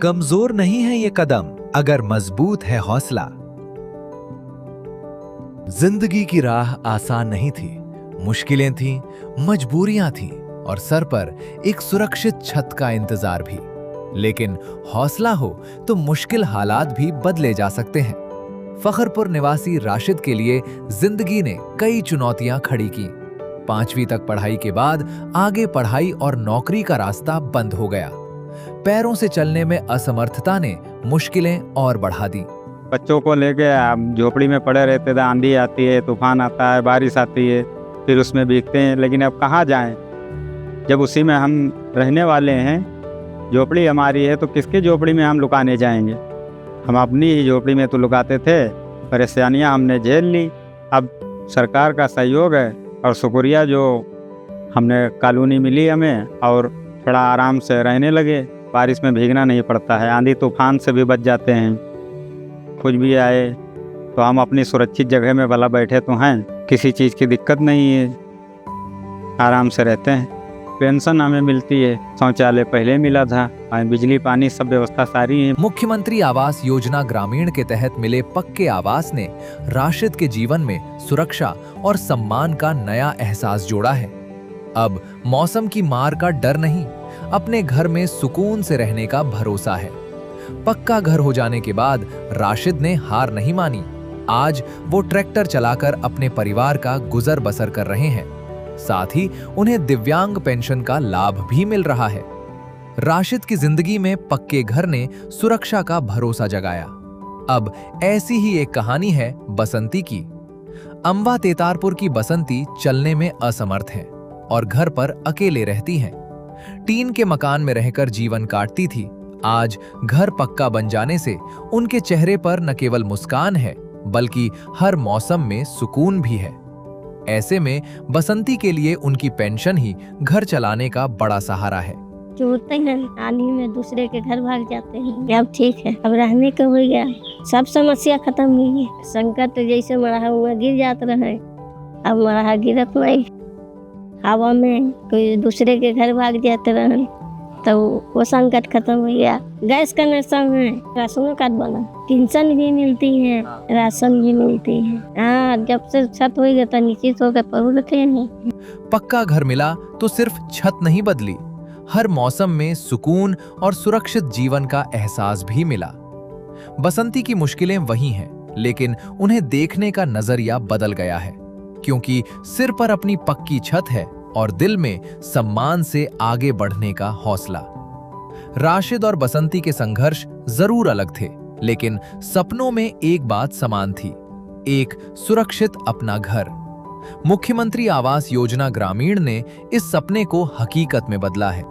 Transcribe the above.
कमजोर नहीं है ये कदम, अगर मजबूत है हौसला। जिंदगी की राह आसान नहीं थी, मुश्किलें थीं, मजबूरियां थीं और सर पर एक सुरक्षित छत का इंतजार भी। लेकिन हौसला हो तो मुश्किल हालात भी बदले जा सकते हैं। फखरपुर निवासी राशिद के लिए जिंदगी ने कई चुनौतियां खड़ी की। 5वीं तक पढ़ाई के बाद आगे पढ़ाई और नौकरी का रास्ता बंद हो गया। पैरों से चलने में असमर्थता ने मुश्किलें और बढ़ा दी। बच्चों को लेके हम झोपड़ी में पड़े रहते थे, आंधी आती है, तूफान आता है, बारिश आती है, फिर उसमें भीगते हैं। लेकिन अब कहाँ जाएं, जब उसी में हम रहने वाले हैं। झोपड़ी हमारी है तो किसके झोपड़ी में हम लुकाने जाएंगे। हम अपनी ही झोपड़ी में तो लुकाते थे। परेशानियां हमने झेल ली। अब सरकार का सहयोग है और शुक्रिया जो हमने कॉलोनी मिली हमें, और थोड़ा आराम से रहने लगे। बारिश में भीगना नहीं पड़ता है, आंधी तूफान से भी बच जाते हैं। कुछ भी आए तो हम अपनी सुरक्षित जगह में भला बैठे तो हैं, किसी चीज़ की दिक्कत नहीं है, आराम से रहते हैं। पेंशन हमें मिलती है, शौचालय पहले मिला था, बिजली पानी सब व्यवस्था सारी है। मुख्यमंत्री आवास योजना ग्रामीण के तहत मिले पक्के आवास ने राशिद के जीवन में सुरक्षा और सम्मान का नया एहसास जोड़ा है। अब मौसम की मार का डर नहीं, अपने घर में सुकून से रहने का भरोसा है। पक्का घर हो जाने के बाद राशिद ने हार नहीं मानी। आज वो ट्रैक्टर चलाकर अपने परिवार का गुजर बसर कर रहे हैं। साथ ही उन्हें दिव्यांग पेंशन का लाभ भी मिल रहा है। राशिद की जिंदगी में पक्के घर ने सुरक्षा का भरोसा जगाया। अब ऐसी ही एक कहानी है बसंती की। अम्बा तेतारपुर की बसंती चलने में असमर्थ है और घर पर अकेले रहती हैं। टीन के मकान में रहकर जीवन काटती थी। आज घर पक्का बन जाने से उनके चेहरे पर न केवल मुस्कान है, बल्कि हर मौसम में सुकून भी है। ऐसे में बसंती के लिए उनकी पेंशन ही घर चलाने का बड़ा सहारा है। चोरते हैं, आनी में दूसरे के घर भाग जाते हैं। अब ठीक है, अब रहने का हो गया, सब समस्या खत्म हुई है। संकट जैसे मरा हुआ गिर जाते रहे, अब मरा गिरत नहीं। हवा में कोई दूसरे के घर भाग जाते रहे तो वो संकट खत्म हो गया। गैस कनेक्शन है, राशन कार्ड बना, पेंशन भी मिलती है, राशन भी मिलती है। हाँ, जब से छत हो गया तो निश्चित होकर पढ़ते नहीं। पक्का घर मिला तो सिर्फ छत नहीं बदली, हर मौसम में सुकून और सुरक्षित जीवन का एहसास भी मिला। बसंती की मुश्किलें वही हैं, लेकिन उन्हें देखने का नजरिया बदल गया है, क्योंकि सिर पर अपनी पक्की छत है और दिल में सम्मान से आगे बढ़ने का हौसला। राशिद और बसंती के संघर्ष जरूर अलग थे, लेकिन सपनों में एक बात समान थी, एक सुरक्षित अपना घर। मुख्यमंत्री आवास योजना ग्रामीण ने इस सपने को हकीकत में बदला है।